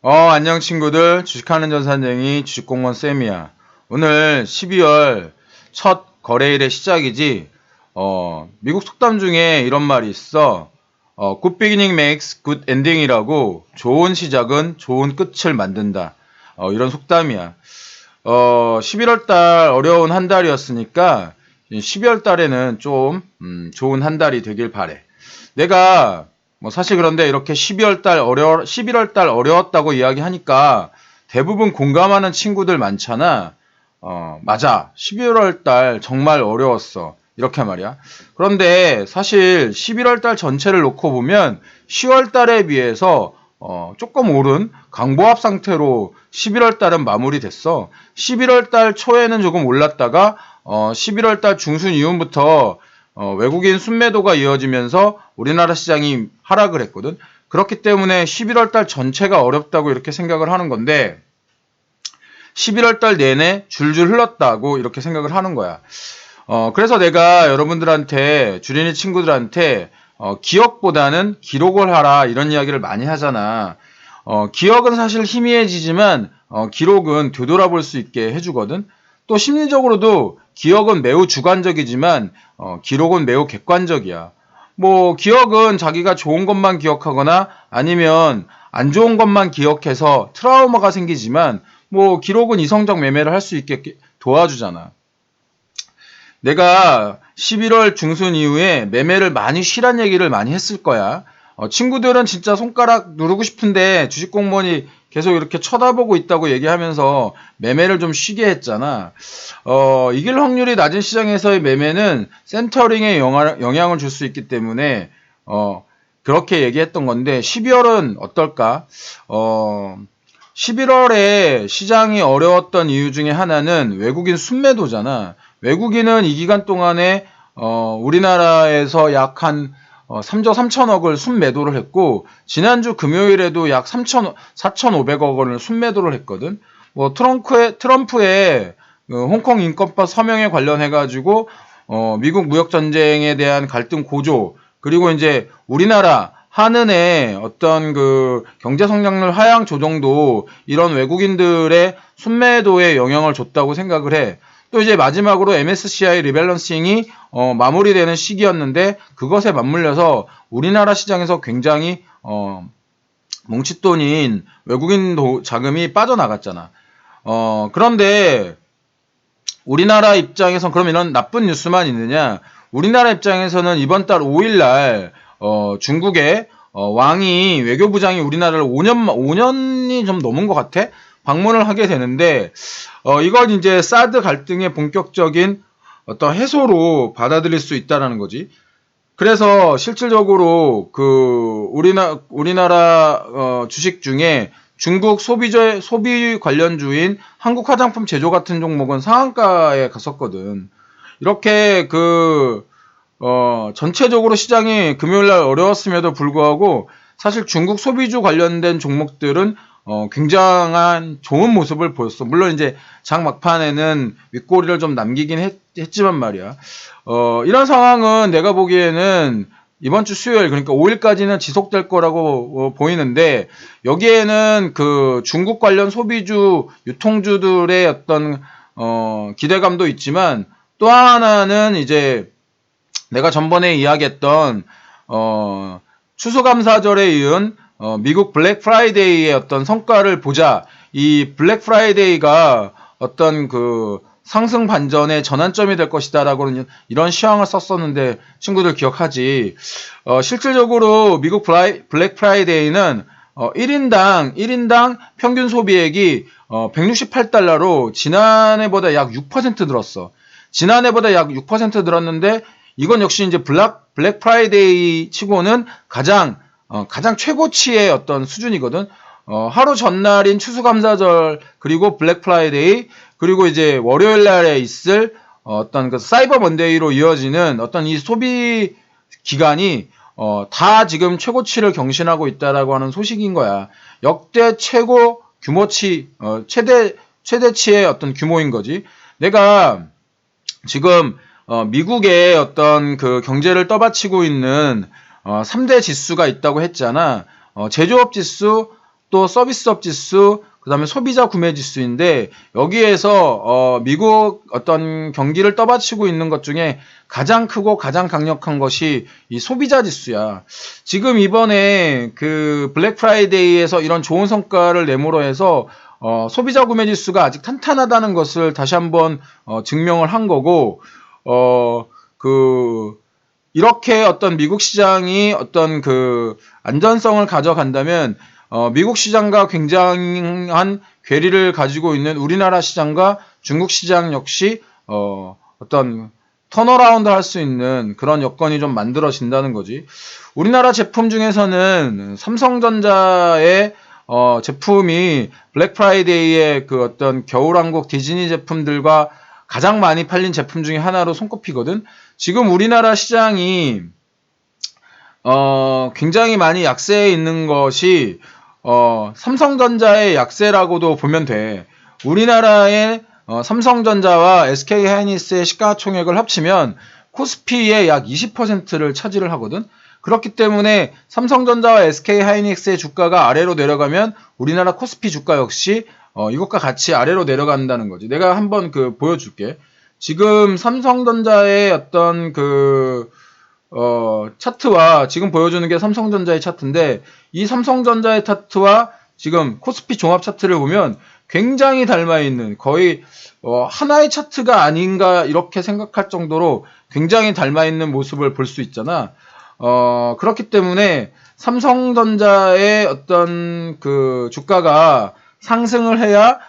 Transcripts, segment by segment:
안녕 친구들. 주식하는 전산쟁이 주식공무원 쌤이야. 오늘 12월 첫 거래일의 시작이지. 미국 속담 중에 이런 말이 있어. Good beginning makes good ending이라고, 좋은 시작은 좋은 끝을 만든다. 이런 속담이야. 11월 달 어려운 한 달이었으니까 12월 달에는 좀 좋은 한 달이 되길 바래. 내가 사실 그런데 이렇게 11월 달 어려웠다고 이야기하니까 대부분 공감하는 친구들 많잖아. 맞아. 11월 달 정말 어려웠어. 이렇게 말이야. 그런데 사실 11월 달 전체를 놓고 보면 10월 달에 비해서 조금 오른 강보합 상태로 11월 달은 마무리됐어. 11월 달 초에는 조금 올랐다가 11월 달 중순 이후부터 외국인 순매도가 이어지면서 우리나라 시장이 하락을 했거든. 그렇기 때문에 11월 달 전체가 어렵다고 이렇게 생각을 하는 건데 11월 달 내내 줄줄 흘렀다고 이렇게 생각을 하는 거야. 그래서 내가 여러분들한테, 주린이 친구들한테 기억보다는 기록을 하라 이런 이야기를 많이 하잖아. 기억은 사실 희미해지지만 기록은 되돌아볼 수 있게 해주거든. 또 심리적으로도 기억은 매우 주관적이지만 기록은 매우 객관적이야. 뭐 기억은 자기가 좋은 것만 기억하거나 아니면 안 좋은 것만 기억해서 트라우마가 생기지만 뭐 기록은 이성적 매매를 할 수 있게 도와주잖아. 내가 11월 중순 이후에 매매를 많이 쉬란 얘기를 많이 했을 거야. 친구들은 진짜 손가락 누르고 싶은데 주식 공무원이 계속 이렇게 쳐다보고 있다고 얘기하면서 매매를 좀 쉬게 했잖아. 이길 확률이 낮은 시장에서의 매매는 센터링에 영향을 줄 수 있기 때문에 그렇게 얘기했던 건데 12월은 어떨까? 11월에 시장이 어려웠던 이유 중에 하나는 외국인 순매도잖아. 외국인은 이 기간 동안에 우리나라에서 약 한 3조 3천억을 순매도를 했고 지난주 금요일에도 약 4,500억 원을 순매도를 했거든. 뭐 트럼프의 홍콩 인권법 서명에 관련해 가지고 미국 무역 전쟁에 대한 갈등 고조, 그리고 이제 우리나라 한은의 어떤 그 경제 성장률 하향 조정도 이런 외국인들의 순매도에 영향을 줬다고 생각을 해. 또 이제 마지막으로 MSCI 리밸런싱이 마무리되는 시기였는데 그것에 맞물려서 우리나라 시장에서 굉장히 뭉칫돈인 외국인 자금이 빠져나갔잖아. 그런데 우리나라 입장에선 그럼 이런 나쁜 뉴스만 있느냐? 우리나라 입장에서는 이번 달 5일 날 중국의 왕이, 외교부장이 우리나라를 5년이 좀 넘은 것 같아? 방문을 하게 되는데 이걸 이제 사드 갈등의 본격적인 어떤 해소로 받아들일 수 있다라는 거지. 그래서 실질적으로 그 우리나라 주식 중에 중국 소비 관련주인 한국 화장품 제조 같은 종목은 상한가에 갔었거든. 이렇게 전체적으로 시장이 금요일날 어려웠음에도 불구하고 사실 중국 소비주 관련된 종목들은 굉장한 좋은 모습을 보였어. 물론 이제 장 막판에는 윗꼬리를 좀 남기긴 했지만 말이야. 이런 상황은 내가 보기에는 이번 주 수요일, 그러니까 5일까지는 지속될 거라고 보이는데 여기에는 그 중국 관련 소비주 유통주들의 어떤 기대감도 있지만 또 하나는 이제 내가 전번에 이야기했던 추수감사절에 이은 미국 블랙 프라이데이의 어떤 성과를 보자. 이 블랙 프라이데이가 어떤 그 상승 반전의 전환점이 될 것이다라고 이런 시황을 썼었는데 친구들 기억하지? 실질적으로 미국 블랙 프라이데이는 1인당 평균 소비액이 168달러로 지난해보다 약 6% 늘었어. 지난해보다 약 6% 늘었는데 이건 역시 이제 블랙 프라이데이 치고는 가장 최고치의 어떤 수준이거든. 하루 전날인 추수감사절, 그리고 블랙 프라이데이, 그리고 이제 월요일 날에 있을 어떤 그 사이버 먼데이로 이어지는 어떤 이 소비 기간이 다 지금 최고치를 경신하고 있다라고 하는 소식인 거야. 역대 최고 규모치, 최대치의 어떤 규모인 거지. 내가 지금 미국의 어떤 그 경제를 떠받치고 있는 3대 지수가 있다고 했잖아. 제조업 지수, 또 서비스업 지수, 그 다음에 소비자 구매 지수인데, 여기에서 미국 어떤 경기를 떠받치고 있는 것 중에 가장 크고 가장 강력한 것이 이 소비자 지수야. 지금 이번에 그 블랙 프라이데이에서 이런 좋은 성과를 내므로 해서 소비자 구매 지수가 아직 탄탄하다는 것을 다시 한번 증명을 한 거고, 이렇게 어떤 미국 시장이 어떤 그 안전성을 가져간다면 미국 시장과 굉장한 괴리를 가지고 있는 우리나라 시장과 중국 시장 역시 어떤 턴어라운드 할 수 있는 그런 여건이 좀 만들어진다는 거지. 우리나라 제품 중에서는 삼성전자의 제품이 블랙 프라이데이의 그 어떤 겨울왕국 디즈니 제품들과 가장 많이 팔린 제품 중에 하나로 손꼽히거든. 지금 우리나라 시장이 굉장히 많이 약세에 있는 것이 삼성전자의 약세라고도 보면 돼. 우리나라의 삼성전자와 SK하이닉스의 시가총액을 합치면 코스피의 약 20%를 차지를 하거든. 그렇기 때문에 삼성전자와 SK하이닉스의 주가가 아래로 내려가면 우리나라 코스피 주가 역시 이것과 같이 아래로 내려간다는 거지. 내가 한번 보여줄게. 지금 삼성전자의 어떤 차트와 지금 보여주는 게 삼성전자의 차트인데, 이 삼성전자의 차트와 지금 코스피 종합 차트를 보면 굉장히 닮아있는, 거의 하나의 차트가 아닌가 이렇게 생각할 정도로 굉장히 닮아있는 모습을 볼 수 있잖아. 그렇기 때문에 삼성전자의 어떤 그 주가가 상승을 해야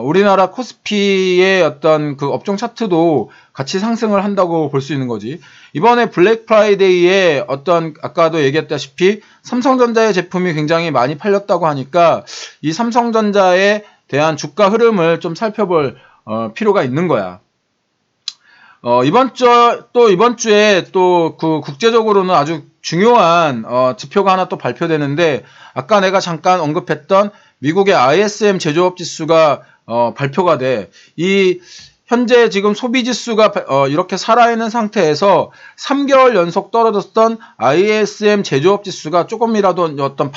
우리나라 코스피의 어떤 그 업종 차트도 같이 상승을 한다고 볼 수 있는 거지. 이번에 블랙 프라이데이에 어떤 아까도 얘기했다시피 삼성전자의 제품이 굉장히 많이 팔렸다고 하니까 이 삼성전자에 대한 주가 흐름을 좀 살펴볼 필요가 있는 거야. 이번 주에 또 그 국제적으로는 아주 중요한 지표가 하나 또 발표되는데, 아까 내가 잠깐 언급했던 미국의 ISM 제조업 지수가 발표가 돼. 이 현재 지금 소비 지수가 이렇게 살아있는 상태에서 3개월 연속 떨어졌던 ISM 제조업 지수가 조금이라도 어떤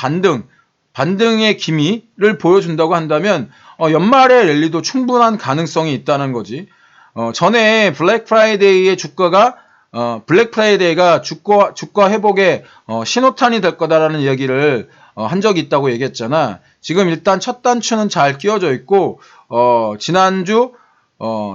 반등의 기미를 보여준다고 한다면 연말의 랠리도 충분한 가능성이 있다는 거지. 전에 블랙 프라이데이의 블랙 프라이데이가 주가 회복의 신호탄이 될 거다라는 이야기를 한 적이 있다고 얘기했잖아. 지금 일단 첫 단추는 잘 끼워져 있고,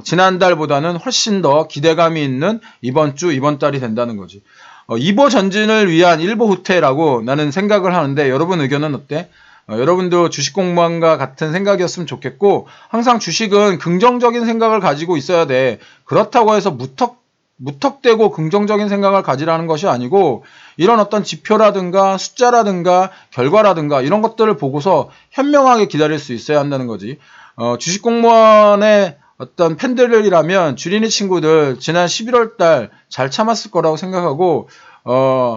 지난달보다는 훨씬 더 기대감이 있는 이번 달이 된다는 거지. 2보 전진을 위한 1보 후퇴라고 나는 생각을 하는데, 여러분 의견은 어때? 여러분도 주식 공부한과 같은 생각이었으면 좋겠고, 항상 주식은 긍정적인 생각을 가지고 있어야 돼. 그렇다고 해서 무턱대고 긍정적인 생각을 가지라는 것이 아니고, 이런 어떤 지표라든가 숫자라든가 결과라든가 이런 것들을 보고서 현명하게 기다릴 수 있어야 한다는 거지. 주식 공무원의 어떤 팬들이라면 주린이 친구들 지난 11월 달 잘 참았을 거라고 생각하고,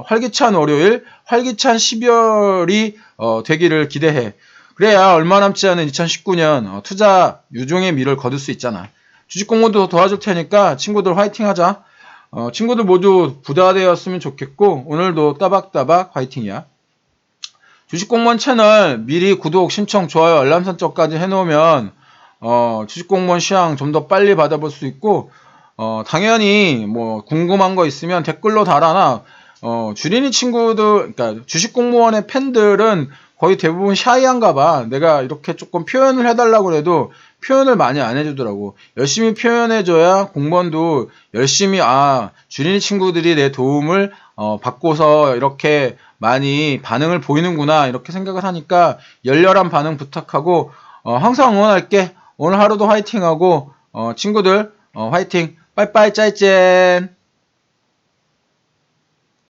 활기찬 월요일, 활기찬 12월이 되기를 기대해. 그래야 얼마 남지 않은 2019년 투자 유종의 미를 거둘 수 있잖아. 주식 공부도 도와줄 테니까 친구들 화이팅 하자. 친구들 모두 부자 되었으면 좋겠고, 오늘도 따박따박 화이팅이야. 주식공무원 채널 미리 구독, 신청, 좋아요, 알람 설정까지 해놓으면 주식공무원 시향 좀 더 빨리 받아볼 수 있고, 당연히 뭐 궁금한 거 있으면 댓글로 달아놔. 주린이 친구들, 그러니까 주식공무원의 팬들은 거의 대부분 샤이한가 봐. 내가 이렇게 조금 표현을 해달라고 해도 표현을 많이 안 해주더라고. 열심히 표현해줘야 공무원도 열심히, 주린이 친구들이 내 도움을 받고서 이렇게 많이 반응을 보이는구나, 이렇게 생각을 하니까 열렬한 반응 부탁하고, 항상 응원할게. 오늘 하루도 화이팅하고, 친구들 화이팅. 빠이빠이 짜이젠.